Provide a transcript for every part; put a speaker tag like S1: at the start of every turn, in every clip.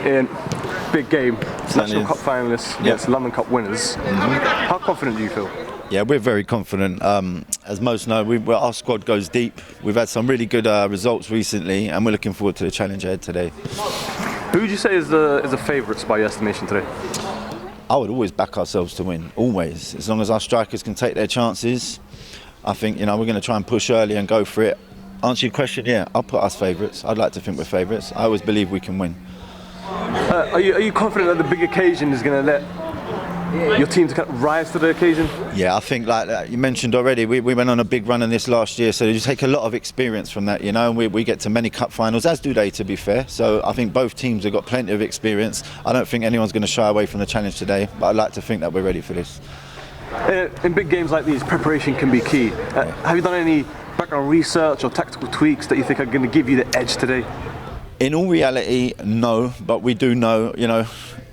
S1: in big game, National Cup finalists against London Cup winners. How confident do you feel?
S2: Yeah, we're very confident. As most know, our squad goes deep. We've had some really good results recently, and we're looking forward to the challenge ahead today.
S1: Who would you say is the favourites by your estimation today?
S2: I would always back ourselves to win, always. As long as our strikers can take their chances, I think we're going to try and push early and go for it. Answer your question, yeah, I'll put us favourites. I'd like to think we're favourites. I always believe we can win.
S1: Are you confident that the big occasion is going to let your team to kind of rise to the occasion?
S2: Yeah, I think like you mentioned already, we went on a big run in this last year, so you take a lot of experience from that, and we get to many cup finals, as do they, to be fair. So I think both teams have got plenty of experience. I don't think anyone's going to shy away from the challenge today, but I'd like to think that we're ready for this.
S1: In big games like these, preparation can be key. Have you done any background research or tactical tweaks that you think are going to give you the edge today?
S2: In all reality, no, but we do know,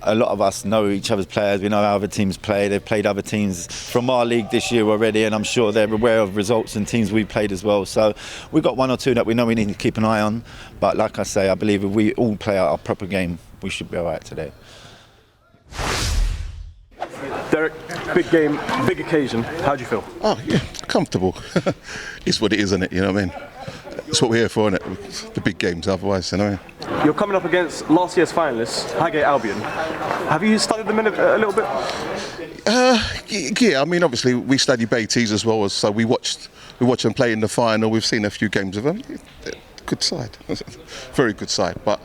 S2: a lot of us know each other's players. We know how other teams play. They've played other teams from our league this year already, and I'm sure they're aware of results and teams we've played as well. So we've got one or two that we know we need to keep an eye on. But like I say, I believe if we all play our proper game, we should be all right today.
S1: Derek, big game, big occasion. How do you feel?
S3: Oh, yeah, comfortable. It's what it is, isn't it? You know what I mean? That's what we're here for, isn't it? The big games, otherwise,
S1: You're coming up against last year's finalists, Highgate Albion. Have you studied them a little bit?
S3: Yeah, I mean, obviously we study Beatties as well, so we watch them play in the final. We've seen a few games of them. Good side, very good side, but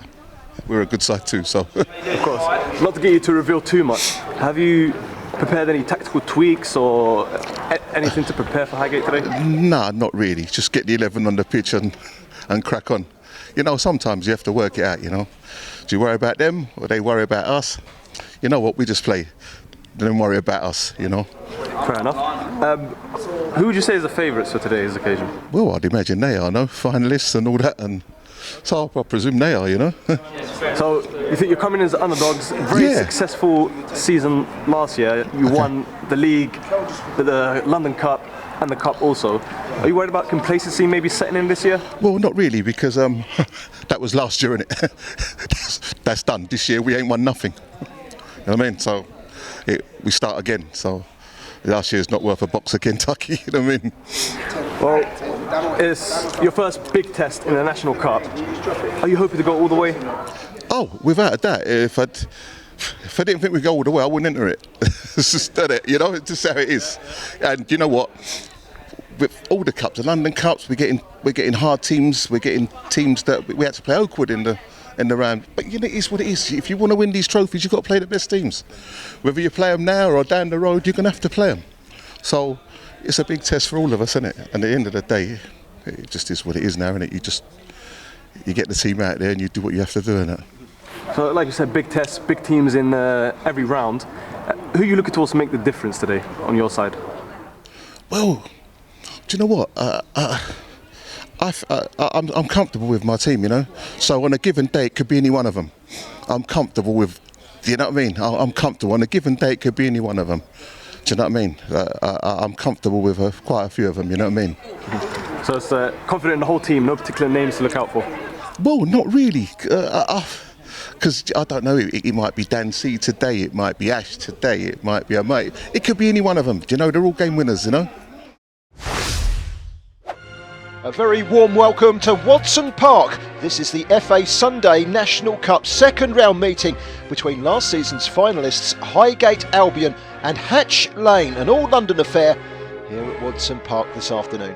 S3: we're a good side too. So,
S1: of course, not to get you to reveal too much. Have you prepared any tactical tweaks or anything to prepare for Highgate today?
S3: Nah, not really. Just get the 11 on the pitch and crack on. Sometimes you have to work it out, Do you worry about them or they worry about us? You know what, we just play. They don't worry about us,
S1: Fair enough. Who would you say is the favourites for today's occasion?
S3: Well, I'd imagine they are, finalists and all that, and so I presume they are,
S1: So you think you're coming in as underdogs? Very successful season last year. You won the league, the London Cup, and the Cup also. Are you worried about complacency maybe setting in this year?
S3: Well, not really, because that was last year, innit? That's done. This year we ain't won nothing. You know what I mean? So we start again. So last year's not worth a box of Kentucky. You know what I mean?
S1: Well, it's your first big test in the National Cup. Are you hoping to go all the way?
S3: Oh, without a doubt. If I didn't think we'd go all the way, I wouldn't enter it. It's just that, it's just how it is. And you know what? With all the cups, the London Cups, we're getting hard teams. We're getting teams that we had to play Oakwood in the round. But it is what it is. If you want to win these trophies, you've got to play the best teams. Whether you play them now or down the road, you're going to have to play them. So it's a big test for all of us, isn't it? And at the end of the day, it just is what it is now, isn't it? You get the team out there and you do what you have to do, innit?
S1: So, like you said, big tests, big teams in every round. Who are you looking towards to make the difference today on your side?
S3: Well, do you know what? I'm comfortable with my team, So on a given day, it could be any one of them. I'm comfortable with, you know what I mean? I'm comfortable. On a given day, it could be any one of them. Do you know what I mean? I'm comfortable with quite a few of them, you know what I mean?
S1: So it's confident in the whole team, no particular names to look out for?
S3: Well, not really. Because I don't know, it might be Dan C today, it might be Ash today, it might be a mate. It could be any one of them. They're all game winners,
S4: A very warm welcome to Watson Park. This is the FA Sunday National Cup second round meeting between last season's finalists Highgate Albion and Hatch Lane, an all-London affair here at Watson Park this afternoon.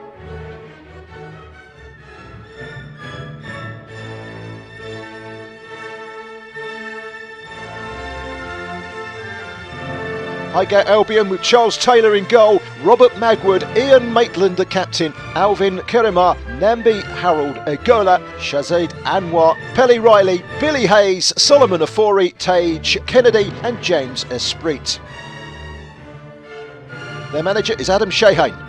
S4: Highgate Albion with Charles Taylor in goal, Robert Magwood, Ian Maitland the captain, Alvin Kerema, Nambi Harold Egola, Shazid Anwar, Pelly Riley, Billy Hayes, Solomon Afori, Tage Kennedy and James Esprit. Their manager is Adam Shahane.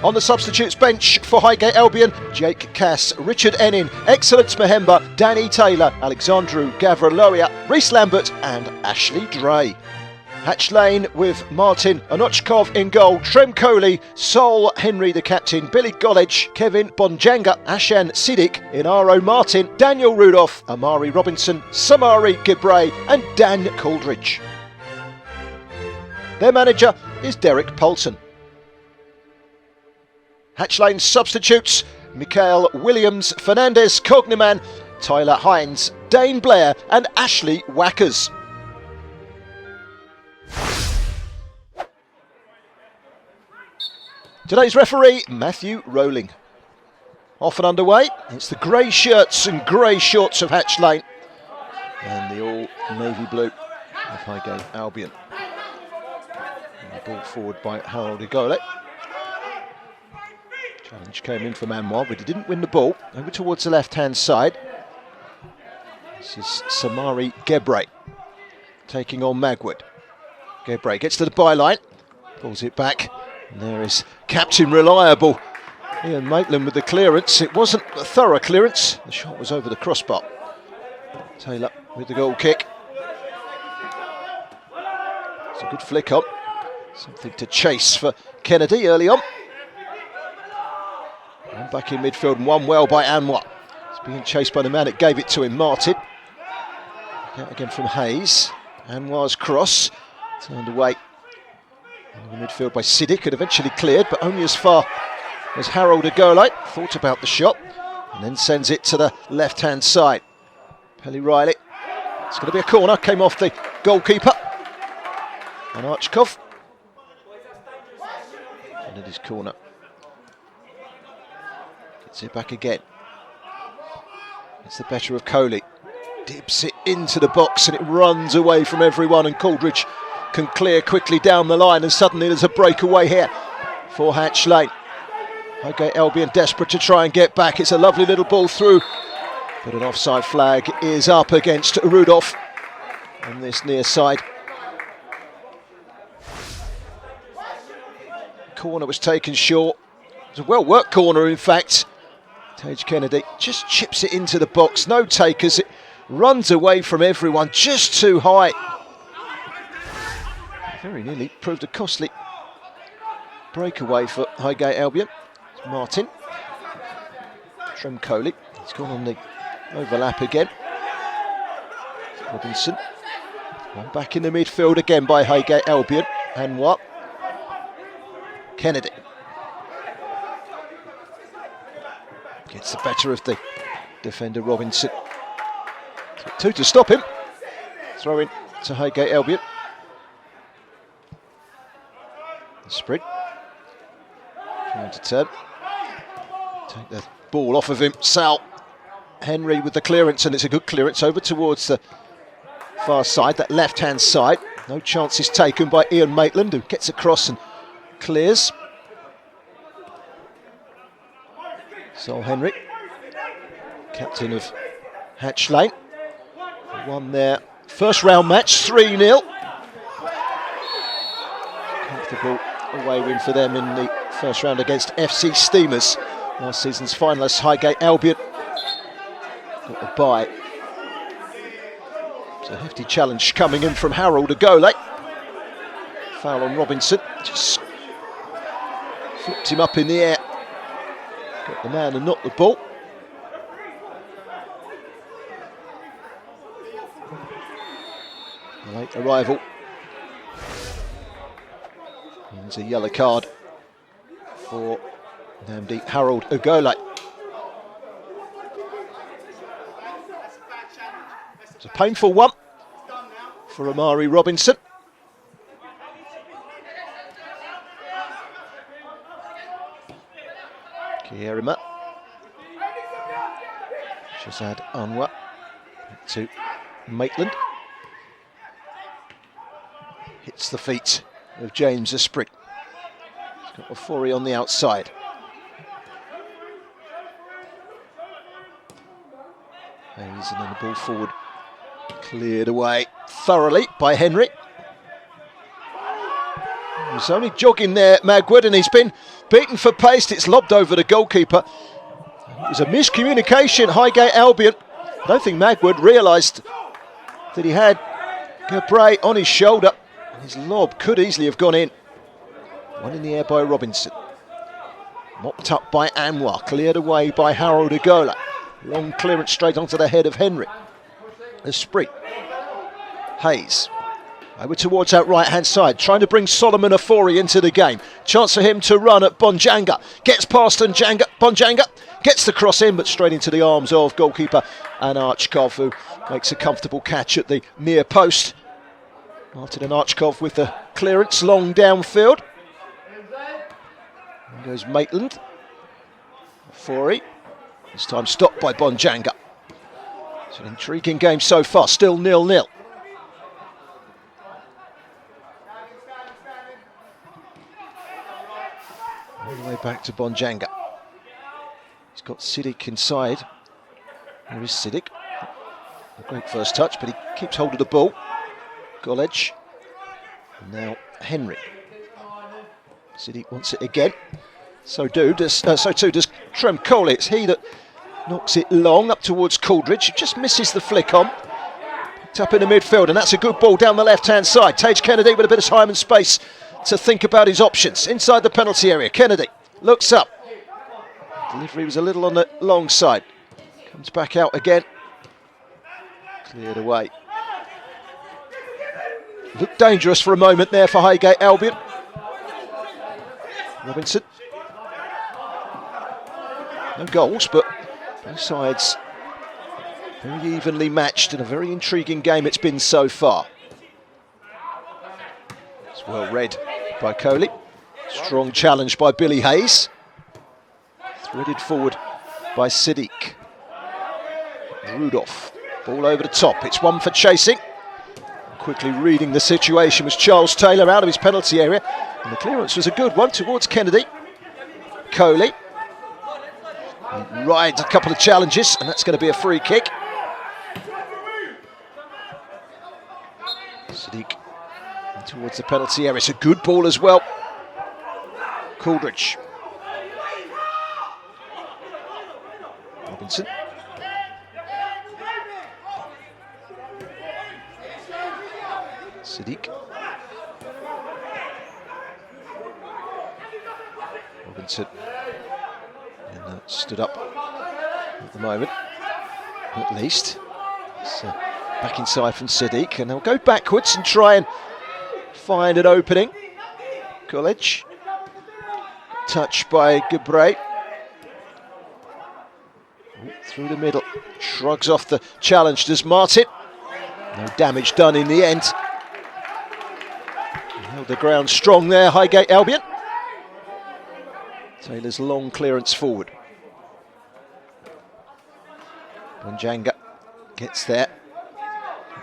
S4: On the substitutes bench for Highgate Albion, Jake Cass, Richard Ennin, Excellence Mahemba, Danny Taylor, Alexandru Gavraloia, Reece Lambert and Ashley Dray. Hatch Lane with Martin Anochkov in goal, Trem Coley, Sol Henry the captain, Billy Gollege, Kevin Bonjanga, Ashan Siddiq, Inaro Martin, Daniel Rudolph, Amari Robinson, Samari Gibray and Dan Coldridge. Their manager is Derek Poulton. Hatch Lane substitutes: Mikael Williams, Fernandez Cogniman, Tyler Hines, Dane Blair and Ashley Wackers. Today's referee, Matthew Rowling. Off and underway, it's the grey shirts and grey shorts of Hatch Lane and the all navy blue of Highgate Albion. And the ball forward by Harold Igole. Challenge came in from Anwar, but he didn't win the ball. Over towards the left-hand side. This is Samari Gebray taking on Magwood. Gebray gets to the byline, pulls it back. And there is Captain Reliable, Ian Maitland with the clearance. It wasn't a thorough clearance. The shot was over the crossbar. Taylor with the goal kick. It's a good flick up. Something to chase for Kennedy early on. And back in midfield and won well by Anwar. It's being chased by the man that gave it to him, Martin. Out again from Hayes. Anwar's cross turned away. In the midfield by Siddiq, had eventually cleared, but only as far as Harold Igole thought about the shot and then sends it to the left-hand side. Pelly Riley, it's going to be a corner, came off the goalkeeper. And Archkov. And it is corner. Gets it back again. It's the better of Coley. Dips it into the box and it runs away from everyone, and Coldridge can clear quickly down the line, and suddenly there's a breakaway here for Hatch Lane. Highgate Albion desperate to try and get back. It's a lovely little ball through, but an offside flag is up against Rudolph on this near side. Corner was taken short. It was a well worked corner, in fact. Tage Kennedy just chips it into the box, no takers. It runs away from everyone, just too high. Very nearly proved a costly breakaway for Highgate Albion. It's Martin. Trem Coley. He's gone on the overlap again. Robinson. One back in the midfield again by Highgate Albion. Anwar. Kennedy. Gets the better of the defender Robinson. Two to stop him. Throw in to Highgate Albion. Sprint. Trying to turn. Take the ball off of him. Sal Henry with the clearance, and it's a good clearance over towards the far side, that left-hand side. No chances taken by Ian Maitland, who gets across and clears. Sol Henry, captain of Hatch Lane, won their first round match 3-0. Comfortable away win for them in the first round against FC Steamers, last season's finalists. Highgate Albion got a bye. It's a hefty challenge coming in from Harold Igole. Foul on Robinson, just flipped him up in the air. Got the man and not the ball. A late arrival. There's a yellow card for Namdi Harold Igole. It's a painful one for Amari Robinson. Kierima. Shazad Anwar. Back to Maitland. Hits the feet of James Esprit. He's got Ofori on the outside. Hayes, and then the ball forward. Cleared away thoroughly by Henry. He's only jogging there, Magwood, and he's been beaten for pace. It's lobbed over the goalkeeper. It was a miscommunication, Highgate Albion. I don't think Magwood realised that he had Gebray on his shoulder. His lob could easily have gone in. One in the air by Robinson. Mopped up by Anwar, cleared away by Harold Agola. Long clearance straight onto the head of Henry. Esprit. Hayes. Over towards that right-hand side, trying to bring Solomon Afori into the game. Chance for him to run at Bonjanga. Gets past Bonjanga. Gets the cross in, but straight into the arms of goalkeeper and Archkov, who makes a comfortable catch at the near post. Martin and Archkov with the clearance, long downfield. There goes Maitland. Afori. This time stopped by Bonjanga. It's an intriguing game so far, still 0-0. All the way back to Bonjanga. He's got Siddiq inside. There is Siddiq. A great first touch, but he keeps hold of the ball. Golej. And now Henry. Siddiq wants it again. So too does Trem Coley. It's he that knocks it long up towards Coldridge. Just misses the flick on. Picked up in the midfield, and that's a good ball down the left-hand side. Tage Kennedy with a bit of time and space to think about his options. Inside the penalty area, Kennedy looks up. Delivery was a little on the long side. Comes back out again. Cleared away. Looked dangerous for a moment there for Highgate Albion. Robinson. No goals, but both sides very evenly matched and a very intriguing game it's been so far. It's well read by Coley. Strong challenge by Billy Hayes. Threaded forward by Siddiq. Rudolph. Ball over the top. It's one for chasing. Quickly reading the situation was Charles Taylor out of his penalty area. And the clearance was a good one towards Kennedy. Coley. He rides a couple of challenges, and that's going to be a free kick. Siddiq towards the penalty area. It's a good ball as well. Coldridge. Robinson. Siddiq. Robinson. And stood up at the moment, at least. So back inside from Siddiq, and they'll go backwards and try and find an opening. College. Touch by Gebre. Through the middle. Shrugs off the challenge, does Martin. No damage done in the end. Held the ground strong there, Highgate Albion. Taylor's long clearance forward. Bonjanga gets there.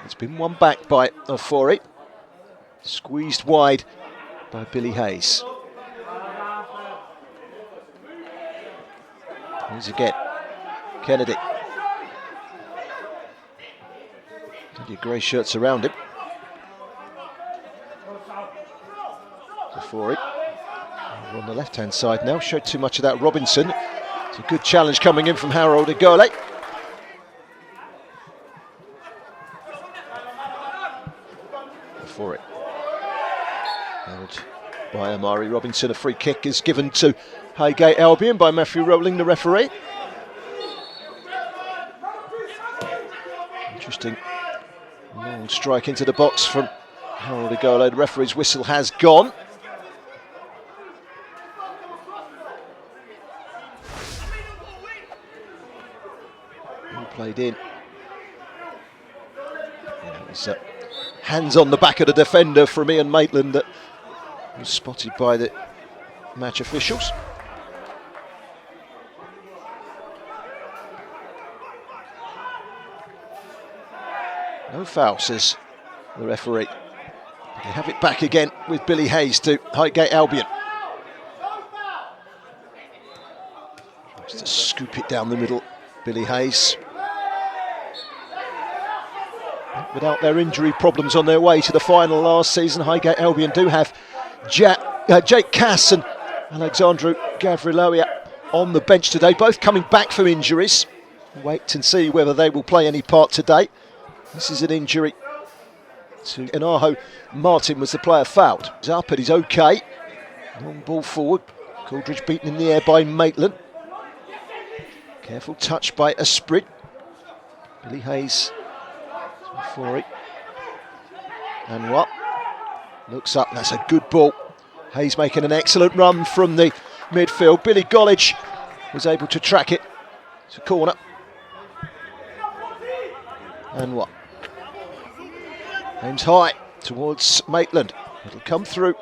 S4: It's been won back by Afori. Squeezed wide by Billy Hayes. Here's again. Kennedy. Plenty of grey shirts around him. Afori. We're on the left-hand side now. Showed too much of that Robinson. It's a good challenge coming in from Harold Agole. For it. Held by Amari Robinson. A free kick is given to Highgate Albion by Matthew Rowling, the referee. Interesting long strike into the box from Harold Agole. The referee's whistle has gone. Played in. Yeah, it was hands on the back of the defender from Ian Maitland that was spotted by the match officials. No foul, says the referee. They have it back again with Billy Hayes to Highgate Albion. Tries to scoop it down the middle, Billy Hayes. Without their injury problems on their way to the final last season, Highgate Albion do have Jake Cass and Alexandru Gavriloia on the bench today, both coming back from injuries. Wait and see whether they will play any part today. This is an injury to Inaho. Martin was the player fouled. He's up and he's okay. Long ball forward. Coldridge beaten in the air by Maitland. Careful touch by Esprit. Billy Hayes for it. And what? Looks up, that's a good ball. Hayes making an excellent run from the midfield. Billy Gollidge was able to track it. It's a corner. And what? Aims high towards Maitland. It'll come through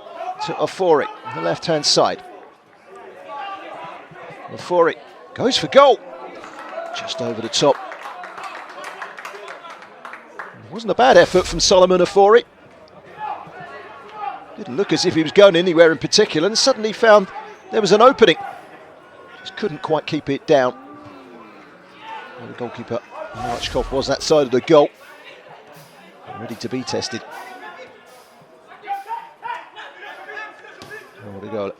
S4: to Ofori on the left-hand side. Ofori goes for goal. Just over the top. It wasn't a bad effort from Solomon Ofori. Didn't look as if he was going anywhere in particular, and suddenly found there was an opening. Just couldn't quite keep it down. Well, the goalkeeper, Marchkov, was that side of the goal. Ready to be tested. Oh, what a goal.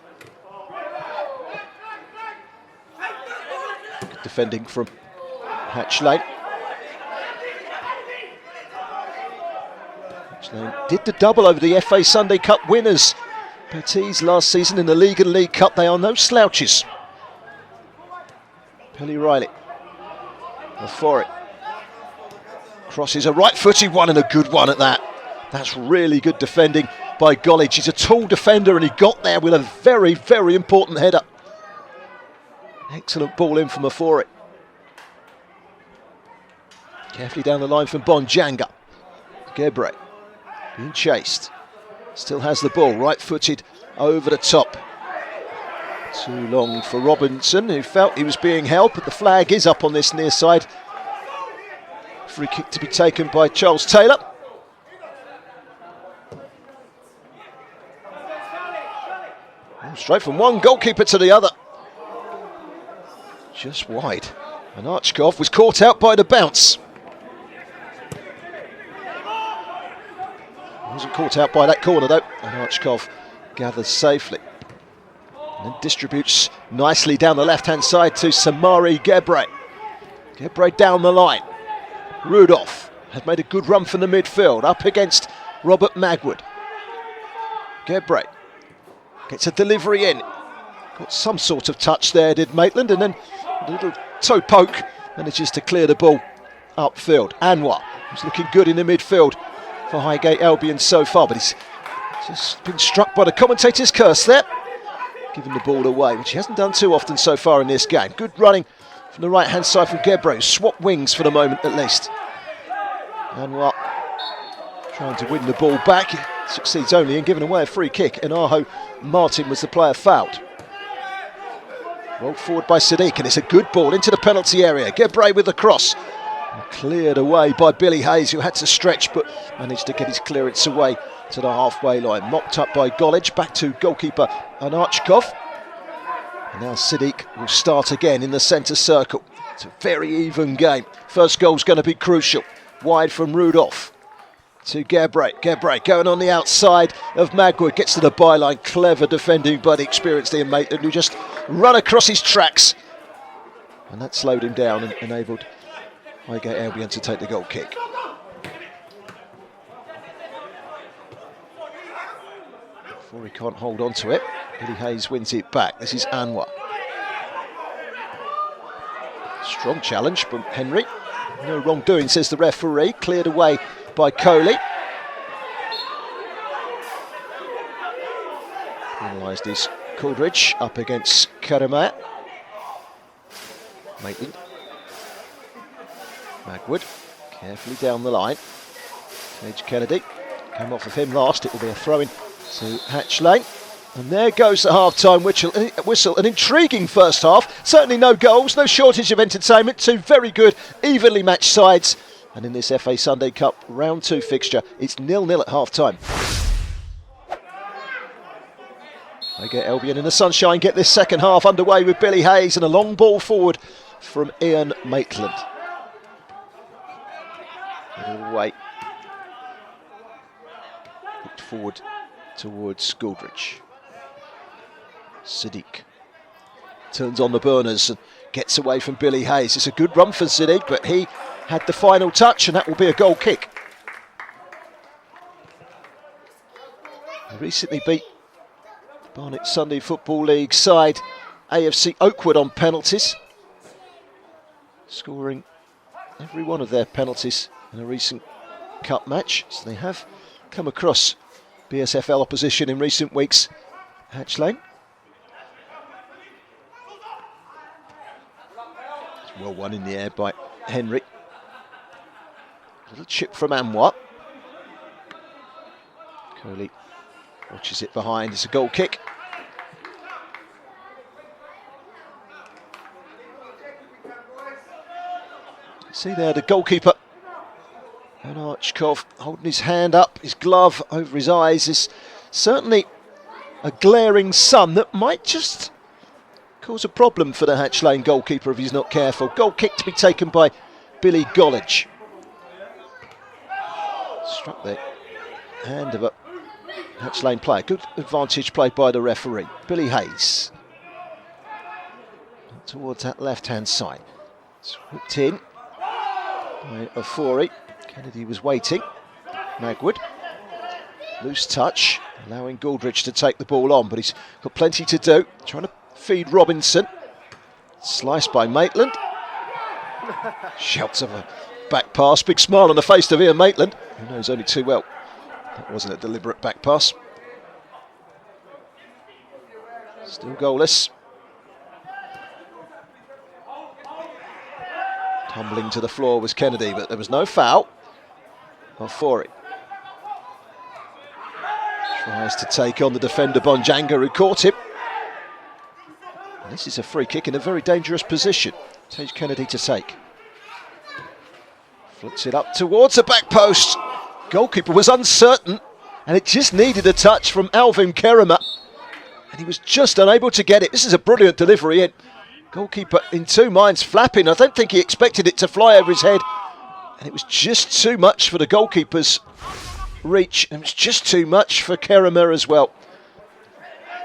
S4: Good defending from Hatch Lane. Hatch Lane did the double over the FA Sunday Cup winners. Petties last season in the League and League Cup. They are no slouches. Pelly Riley. For it. Crosses a right-footed one and a good one at that. That's really good defending by Gollidge. He's a tall defender and he got there with a very, very important header. Excellent ball in from Ofori. Carefully down the line from Bonjanga. Gebre being chased. Still has the ball, right-footed over the top. Too long for Robinson, who felt he was being held, but the flag is up on this near side. Free kick to be taken by Charles Taylor. Straight from one goalkeeper to the other. Just wide. And Archkov was caught out by the bounce. Wasn't caught out by that corner though. And Archkov gathers safely. And then distributes nicely down the left-hand side to Samari Gebre. Gebre down the line. Rudolph has made a good run from the midfield, up against Robert Magwood. Gebre gets a delivery in. Got some sort of touch there, did Maitland, and then a little toe poke, manages to clear the ball upfield. Anwar, who's looking good in the midfield for Highgate Albion so far, but he's just been struck by the commentator's curse there, giving the ball away, which he hasn't done too often so far in this game. Good running from the right-hand side from Gebre, swap wings for the moment at least. Anwar trying to win the ball back, he succeeds only in giving away a free kick. Inaho Martin was the player fouled. Rolled forward by Sadiq, and it's a good ball into the penalty area. Gebre with the cross. And cleared away by Billy Hayes, who had to stretch but managed to get his clearance away to the halfway line. Mocked up by Gollidge, back to goalkeeper Anarchkov. And now Sadiq will start again in the centre circle. It's a very even game. First goal's going to be crucial. Wide from Rudolph to Gebre. Gebre going on the outside of Magwood. Gets to the byline. Clever defending by the experienced Ian Maitland, who just run across his tracks. And that slowed him down and enabled Highgate Albion to take the goal kick. Before he can't hold on to it, Billy Hayes wins it back. This is Anwar. Strong challenge from Henry. No wrongdoing, says the referee. Cleared away by Coley. Penalised is Coldridge up against Karamaya. Maitland. Magwood, carefully down the line. Tage Kennedy, came off of him last. It will be a throw-in to Hatch Lane. And there goes the half-time whistle. An intriguing first half. Certainly no goals, no shortage of entertainment. Two very good, evenly matched sides. And in this FA Sunday Cup round 2 fixture, it's 0-0 at half-time. Highgate Albion in the sunshine get this second half underway with Billy Hayes and a long ball forward from Ian Maitland. Away. Looked forward towards Goldridge. Sadiq turns on the burners and gets away from Billy Hayes. It's a good run for Sadiq, but he had the final touch, and that will be a goal kick. recently beat Barnet Sunday Football League side AFC Oakwood on penalties, scoring every one of their penalties in a recent cup match. So they have come across BSFL opposition in recent weeks. Hatch Lane. It's well won in the air by Henry. Little chip from Anwar. Coley watches it behind. It's a goal kick. See there the goalkeeper. And Archkov holding his hand up, his glove over his eyes. Is certainly a glaring sun that might just cause a problem for the Hatch Lane goalkeeper if he's not careful. Goal kick to be taken by Billy Gollage. Struck the hand of a Hatch Lane player. Good advantage played by the referee. Billy Hayes. Towards that left-hand side. It's whipped in by Ofori. Kennedy was waiting. Magwood. Loose touch, allowing Gouldridge to take the ball on, but he's got plenty to do. Trying to feed Robinson. Sliced by Maitland. Shouts of a back pass. Big smile on the face of Ian Maitland, who knows only too well that wasn't a deliberate back pass. Still goalless. Tumbling to the floor was Kennedy, but there was no foul. For it. Tries to take on the defender Bonjanga, who caught him. And this is a free kick in a very dangerous position. Tage Kennedy to take. Flicks it up towards the back post. Goalkeeper was uncertain, and it just needed a touch from Alvin Kerema, and he was just unable to get it. This is a brilliant delivery in. Goalkeeper in two minds, flapping. I don't think he expected it to fly over his head. And it was just too much for the goalkeeper's reach. And it was just too much for Kerema as well.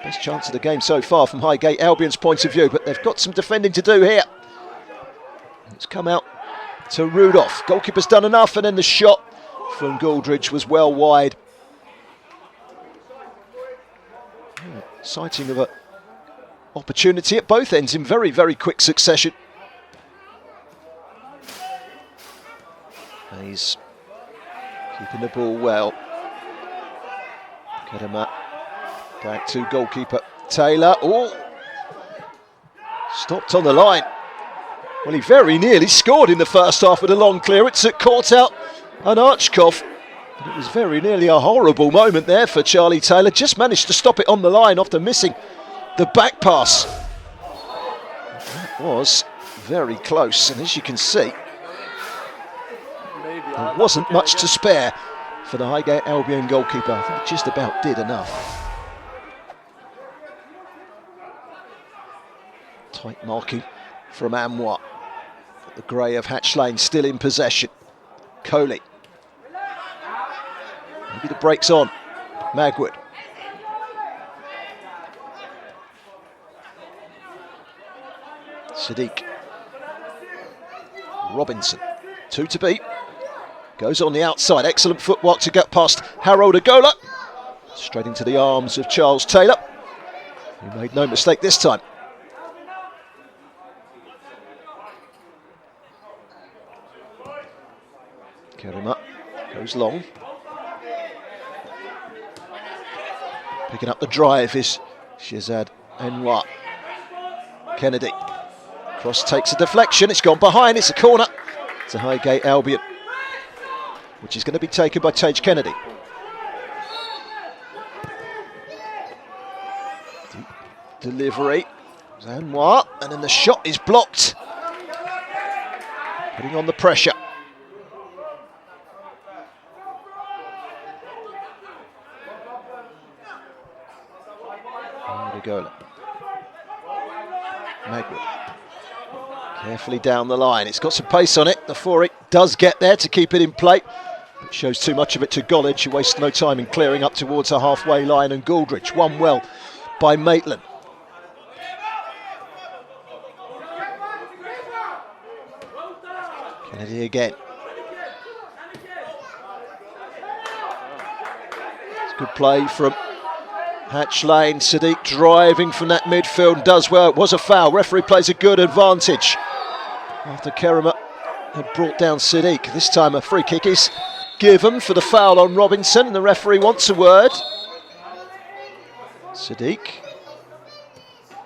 S4: Best chance of the game so far from Highgate Albion's point of view. But they've got some defending to do here. It's come out to Rudolph. Goalkeeper's done enough. And then the shot from Gouldridge was well wide. Sighting of a opportunity at both ends in very, very quick succession. He's keeping the ball well. Kerema back to goalkeeper Taylor. Oh, stopped on the line. Well, he very nearly scored in the first half with a long clearance that caught out an Archkov. But it was very nearly a horrible moment there for Charlie Taylor. Just managed to stop it on the line after missing the back pass. That was very close, and as you can see, there wasn't much to spare for the Highgate Albion goalkeeper. I think he just about did enough. Tight marking from Anwar. The grey of Hatch Lane still in possession. Coley. Maybe the break's on. Magwood. Sadiq. Robinson. 2 to beat. Goes on the outside. Excellent footwork to get past Harold Agola. Straight into the arms of Charles Taylor, who made no mistake this time. Kerema goes long. Picking up the drive is Shazad Anwar. Kennedy. Cross takes a deflection. It's gone behind. It's a corner to Highgate Albion, which is going to be taken by Tage Kennedy. Delivery. Anwar, and then the shot is blocked. Putting on the pressure. Agola. Magwood. Carefully down the line. It's got some pace on it. The Fori does get there to keep it in play. It shows too much of it to Gollage, who wastes no time in clearing up towards the halfway line, and Gouldridge won well by Maitland. Kennedy again. It's good play from Hatch Lane, Sadiq driving from that midfield, does well. It was a foul. Referee plays a good advantage after Kerema had brought down Sadiq. This time a free kick is given for the foul on Robinson, and the referee wants a word. Sadiq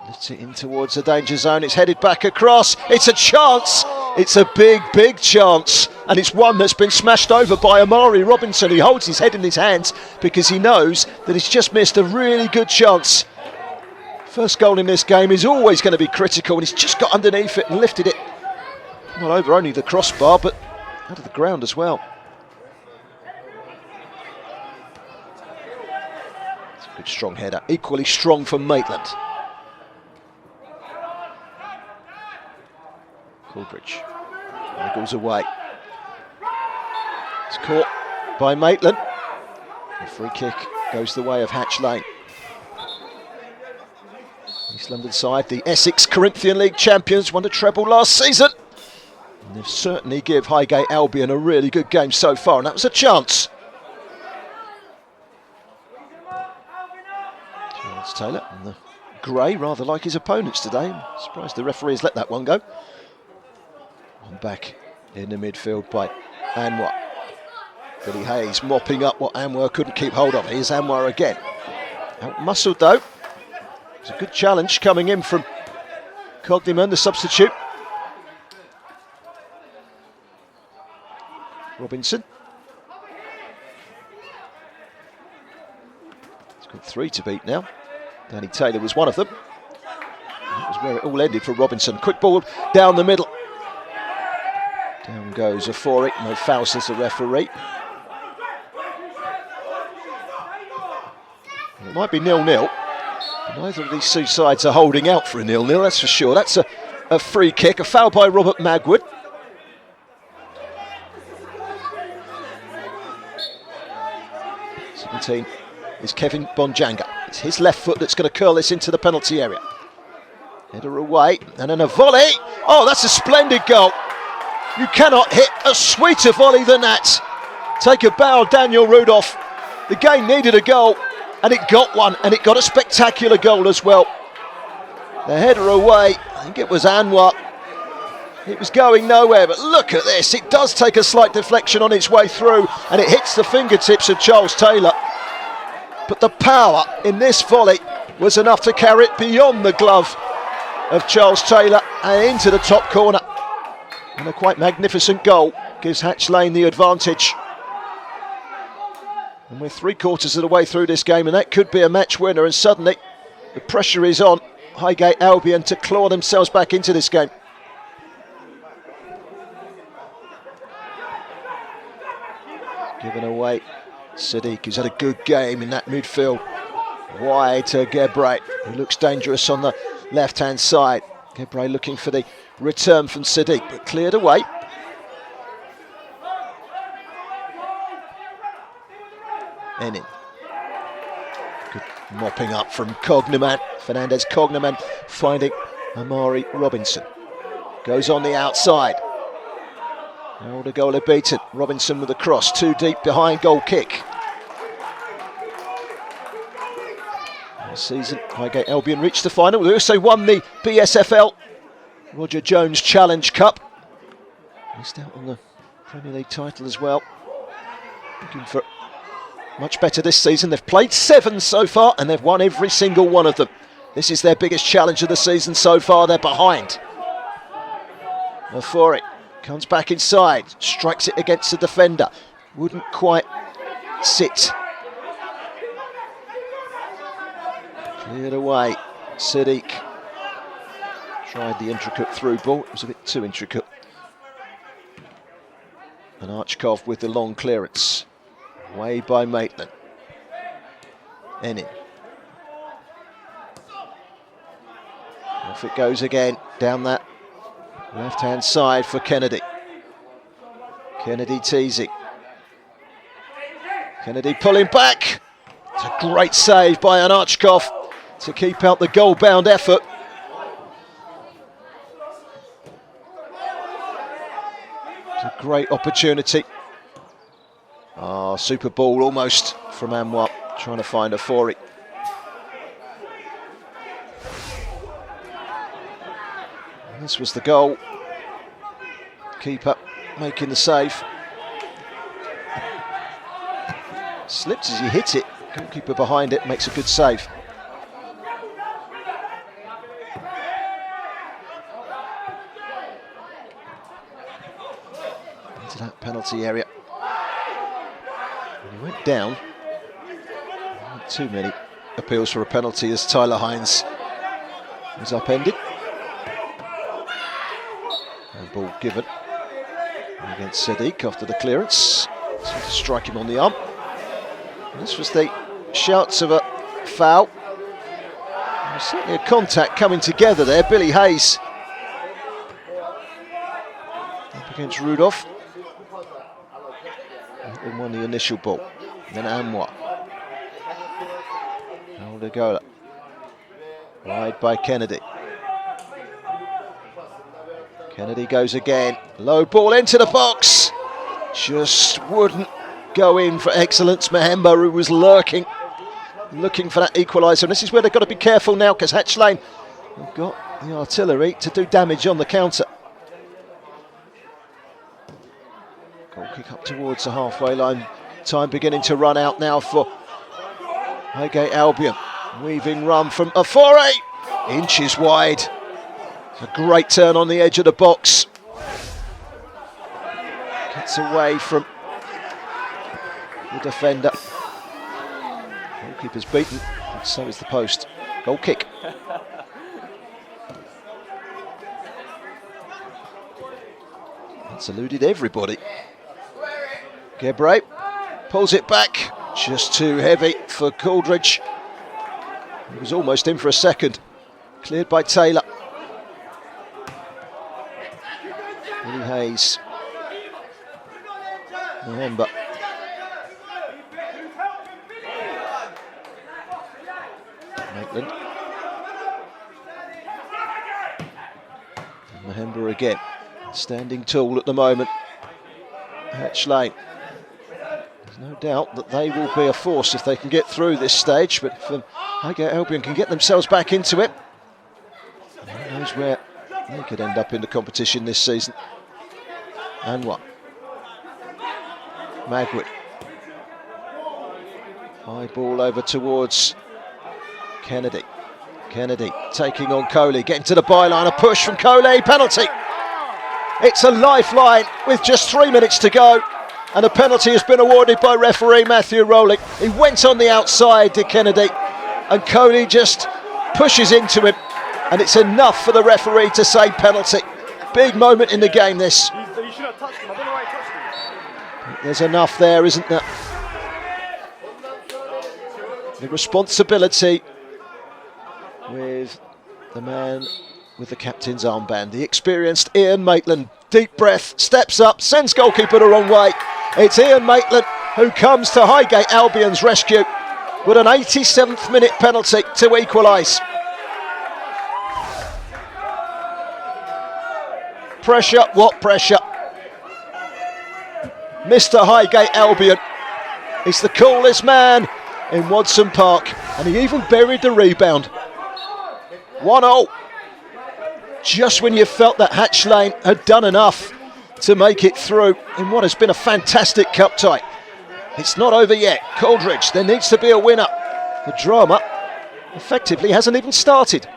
S4: lifts it in towards the danger zone. It's headed back across. It's a chance. It's a big, big chance. And it's one that's been smashed over by Amari Robinson. He holds his head in his hands because he knows that he's just missed a really good chance. First goal in this game is always going to be critical, and he's just got underneath it and lifted it. Not over only the crossbar, but out of the ground as well. It's a good strong header. Equally strong for Maitland. Coolbridge goes away. It's caught by Maitland. The free kick goes the way of Hatch Lane. East London side, the Essex Corinthian League champions, won the treble last season. And they've certainly give Highgate Albion a really good game so far, and that was a chance. Charles Taylor and the grey, rather like his opponents today. I'm surprised the referee has let that one go. One back in the midfield by Anwar. Billy Hayes mopping up what Anwar couldn't keep hold of. Here's Anwar again. Out-muscled though. It's a good challenge coming in from Cogniman, the substitute. Robinson. He's got 3 to beat now. Danny Taylor was one of them. That was where it all ended for Robinson. Quick ball down the middle. Down goes Afori. No foul, says the referee. And it might be 0-0. Neither of these two sides are holding out for a 0-0, that's for sure. That's a free kick. A foul by Robert Magwood. Is Kevin Bonjanga. It's his left foot that's going to curl this into the penalty area. Header away, and then a volley. Oh, that's a splendid goal. You cannot hit a sweeter volley than that. Take a bow, Daniel Rudolph. The game needed a goal, and it got one, and it got a spectacular goal as well. The header away, I think it was Anwar. It was going nowhere, but look at this. It does take a slight deflection on its way through, and it hits the fingertips of Charles Taylor. But the power in this volley was enough to carry it beyond the glove of Charles Taylor and into the top corner. And a quite magnificent goal gives Hatch Lane the advantage. And we're 3/4 of the way through this game, and that could be a match winner. And suddenly the pressure is on Highgate Albion to claw themselves back into this game. Given away. Sadiq, who's had a good game in that midfield. Wide to Gebre, who looks dangerous on the left-hand side. Gebre looking for the return from Sadiq, but cleared away. Enin. Good mopping up from Cogniman. Fernandez Cogniman finding Amari Robinson. Goes on the outside. Elder goalie beaten. Robinson with a cross, too deep behind, goal kick. This season, Highgate Albion reached the final. They also won the BSFL Roger Jones Challenge Cup. Missed out on the Premier League title as well. Looking for much better this season. They've played 7 so far, and they've won every single one of them. This is their biggest challenge of the season so far. They're behind. Afori comes back inside, strikes it against the defender. Wouldn't quite sit. Cleared away. Sadiq tried the intricate through ball. It was a bit too intricate. And Archkov with the long clearance. Away by Maitland. Enin. Off it goes again, down that left-hand side for Kennedy. Kennedy teasing. Kennedy pulling back. It's a great save by an Archkov to keep out the goal-bound effort. It's a great opportunity. Super ball almost from Anwar, trying to find Afori. This was the goal. Keeper making the save. Slips as he hit it. Goalkeeper behind it makes a good save. Into that penalty area. And he went down. Not too many appeals for a penalty as Tyler Hines was upended. And ball given against Sadiq after the clearance. So to strike him on the arm. And this was the shouts of a foul. There's certainly a contact coming together there. Billy Hayes up against Rudolph. And won the initial ball. And then Anwar. Aldegola. Wide by Kennedy. Kennedy goes again. Low ball into the box. Just wouldn't go in for excellence. Mahemba, who was lurking, looking for that equaliser. And this is where they've got to be careful now, because Hatch Lane have got the artillery to do damage on the counter. Goal kick up towards the halfway line. Time beginning to run out now for Highgate Albion. Weaving run from Afore. Inches wide. A great turn on the edge of the box. Gets away from the defender. Goalkeeper's beaten, and so is the post. Goal kick. That's eluded everybody. Gebre pulls it back. Just too heavy for Coldridge. He was almost in for a second. Cleared by Taylor. Billy Hayes. Mahemba. Maitland. Mahemba again. Standing tall at the moment. Hatch Lane. There's no doubt that they will be a force if they can get through this stage, but if Highgate Albion can get themselves back into it, who knows where they could end up in the competition this season. And what? Magwood. High ball over towards Kennedy. Kennedy taking on Coley, getting to the byline, a push from Coley, penalty. It's a lifeline with just 3 minutes to go, and a penalty has been awarded by referee Matthew Rowling. He went on the outside to Kennedy, and Coley just pushes into him, and it's enough for the referee to say penalty. Big moment in the game, this.
S1: You should have touched him. I don't know why he touched him.
S4: There's enough there, isn't there? The responsibility with the man with the captain's armband, the experienced Ian Maitland. Deep breath, steps up, sends goalkeeper the wrong way. It's Ian Maitland who comes to Highgate Albion's rescue with an 87th minute penalty to equalise. Pressure, what pressure? Mr. Highgate Albion is the coolest man in Watson Park, and he even buried the rebound. 1-0. Just when you felt that Hatch Lane had done enough to make it through in what has been a fantastic cup tie. It's not over yet. Coldridge, there needs to be a winner. The drama effectively hasn't even started.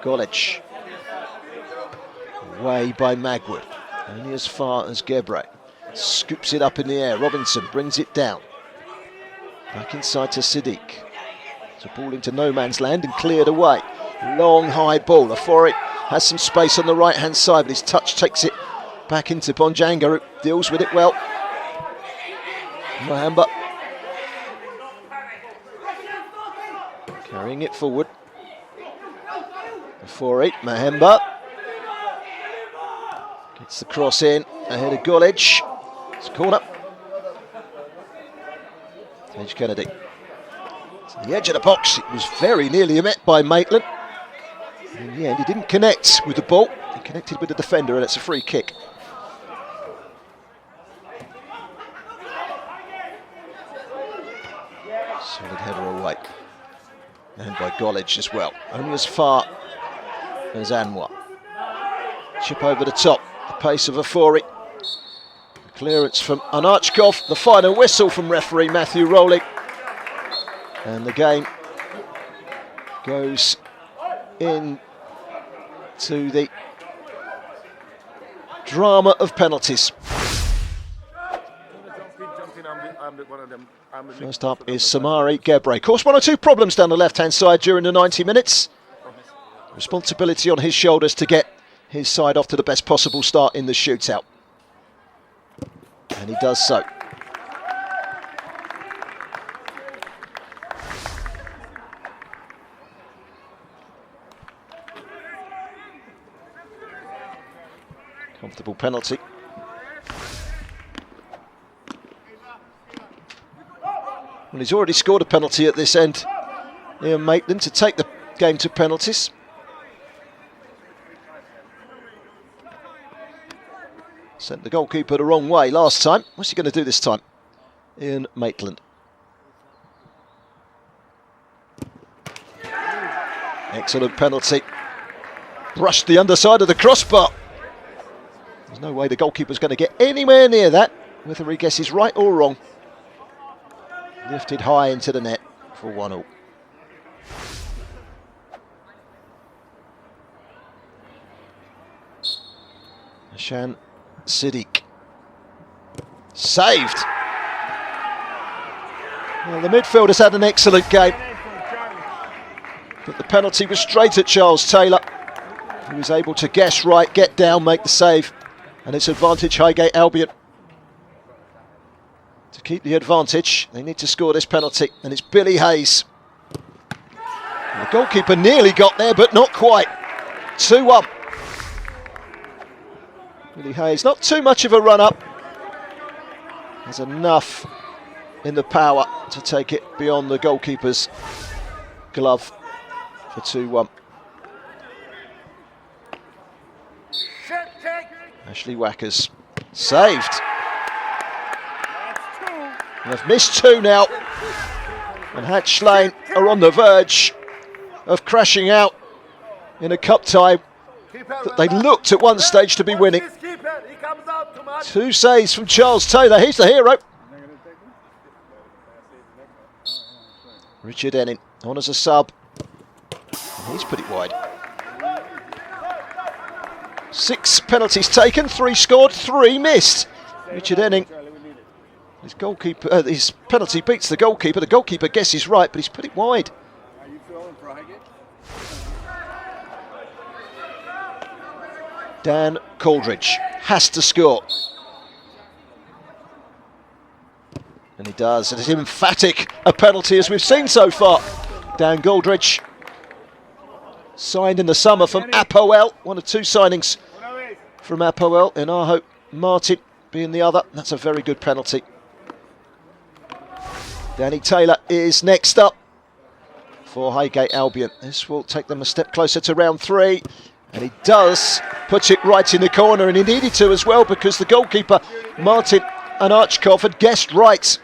S4: Gollich. Away by Magwood. Only as far as Gebre. Scoops it up in the air. Robinson brings it down. Back inside to Sadiq. It's a ball into no man's land and cleared away. Long high ball. Afore it has some space on the right hand side, but his touch takes it back into Bonjanga, who deals with it well. Mahemba carrying it forward. Afore it, Mahemba gets the cross in ahead of Gollich. It's a corner. Tage Kennedy. To the edge of the box, it was very nearly met by Maitland. In the end, he didn't connect with the ball. He connected with the defender, and it's a free kick. Solid header away. And by Gollich as well. Only as far as Anwar. Chip over the top, the pace of Afori. Clearance from Anarchkov, the final whistle from referee Matthew Rowley. And the game goes in to the drama of penalties. First up is Samari Gebre. Course, 1 or 2 problems down the left-hand side during the 90 minutes. Responsibility on his shoulders to get his side off to the best possible start in the shootout. And he does so. Comfortable penalty. Well, he's already scored a penalty at this end, Ian Maitland, to take the game to penalties. Sent the goalkeeper the wrong way last time. What's he going to do this time? Ian Maitland. Excellent penalty. Brushed the underside of the crossbar. There's no way the goalkeeper's going to get anywhere near that, whether he guesses right or wrong. Lifted high into the net for 1-0. Hashan Siddiq. Saved. Well, the midfielder's had an excellent game, but the penalty was straight at Charles Taylor, who was able to guess right, get down, make the save, and it's advantage Highgate Albion. To keep the advantage, they need to score this penalty, and it's Billy Hayes. And the goalkeeper nearly got there, but not quite. 2-1. Billy Hayes, not too much of a run-up. There's enough in the power to take it beyond the goalkeeper's glove for 2-1. Ashley Wackers saved. They've missed 2 now, and Hatch Lane are on the verge of crashing out in a cup tie that they looked at one stage to be winning. 2 saves from Charles Taylor. He's the hero. Richard Enning on as a sub. And he's put it wide. 6 penalties taken, 3 scored, 3 missed. Richard Enning. His goalkeeper, his penalty beats the goalkeeper. The goalkeeper guesses right, but he's put it wide.
S5: Are you feeling for Highgate?
S4: Dan Coldridge has to score. And he does. It is emphatic a penalty as we've seen so far. Dan Coldridge, signed in the summer from Apoel. 1 of 2 signings from Apoel. And I hope Martin being the other. That's a very good penalty. Danny Taylor is next up for Highgate Albion. This will take them a step closer to round 3. And he does put it right in the corner, and he needed to as well, because the goalkeeper, Martin Anarchkov, had guessed right.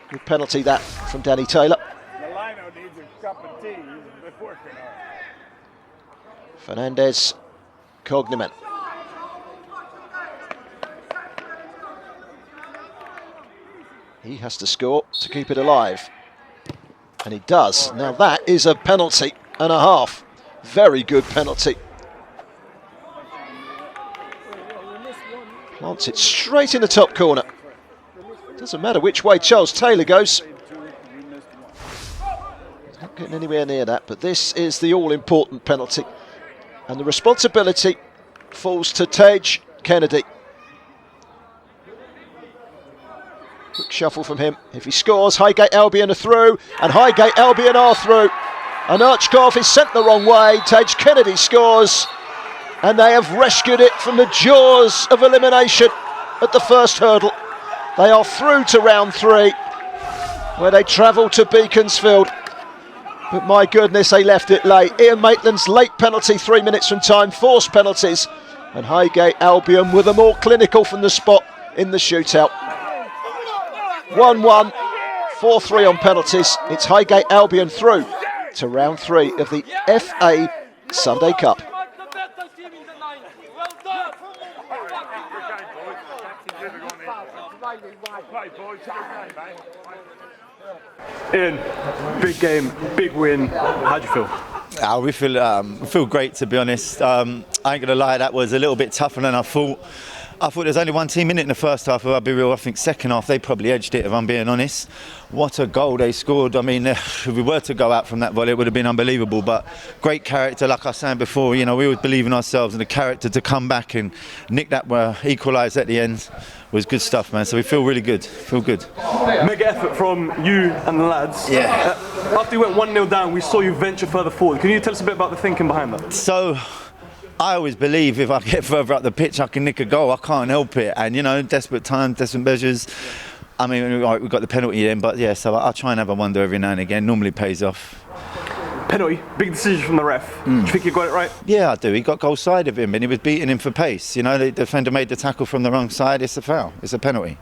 S4: Good penalty that from Danny Taylor.
S5: Lino needs a cup of tea. He's been working hard.
S4: Fernandez Cogniman. He has to score to keep it alive. And he does. Now that is a penalty and a half. Very good penalty. Plants it straight in the top corner. Doesn't matter which way Charles Taylor goes. He's not getting anywhere near that, but this is the all-important penalty. And the responsibility falls to Tej Kennedy. Quick shuffle from him. If he scores, Highgate Albion are through, and Highgate Albion are through. And Archkov is sent the wrong way. Tej Kennedy scores, and they have rescued it from the jaws of elimination at the first hurdle. They are through to round 3, where they travel to Beaconsfield. But my goodness, they left it late. Ian Maitland's late penalty, 3 minutes from time, forced penalties. And Highgate Albion were the more clinical from the spot in the shootout. 1-1, 4-3 on penalties. It's Highgate Albion through. to round 3 of the FA Sunday Cup.
S1: Ian, big game, big win. How do you feel?
S2: We feel great, to be honest. I ain't gonna lie, that was a little bit tougher than I thought. I thought there was only one team in it in the first half. I'll be real. I think second half they probably edged it, if I'm being honest. What a goal they scored! I mean, if we were to go out from that volley, it would have been unbelievable. But great character, like I was saying before. You know, we always believe in ourselves, and the character to come back and nick that, equalise at the end, was good stuff, man. So we feel really good. Feel good.
S1: Mega effort from you and the lads.
S2: Yeah.
S1: After you went 1-0 down, we saw you venture further forward. Can you tell us a bit about the thinking behind that?
S2: So, I always believe if I get further up the pitch, I can nick a goal. I can't help it. And, you know, desperate times, desperate measures. I mean, we got the penalty in, but yeah, so I'll try and have a wonder every now and again. Normally pays off.
S1: Penalty, big decision from the ref. Do you think you got it right?
S2: Yeah, I do. He got goal side of him and he was beating him for pace. You know, the defender made the tackle from the wrong side. It's a foul. It's a penalty.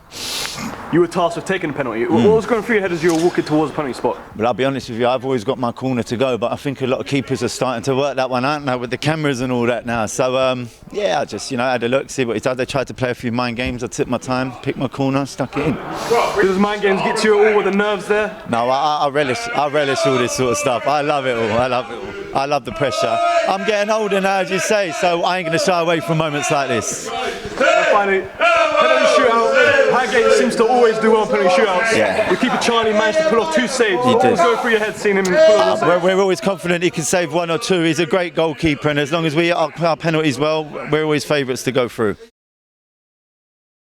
S1: You were tasked with taking the penalty. What was going through your head as you were walking towards the penalty spot?
S2: But I'll be honest with you, I've always got my corner to go, but I think a lot of keepers are starting to work that one out now with the cameras and all that now. So, yeah, I just, had a look, see what he did. They tried to play a few mind games. I took my time, picked my corner, stuck it in.
S1: Does mind games get to you all with the nerves there?
S2: No, I relish all this sort of stuff. I love it all. I love it all. I love the pressure. I'm getting older now, as you say, so I ain't going to shy away from moments like this.
S1: Finally, penalty shootout. Highgate seems to always do well in penalty shootouts.
S2: Yeah.
S1: The keeper Charlie managed to pull off 2 saves.
S2: He
S1: What
S2: did.
S1: was going through your head seeing him pull off those saves?
S2: We're always confident he can save 1 or 2. He's a great goalkeeper, and as long as we hit our penalties well, we're always favourites to go through.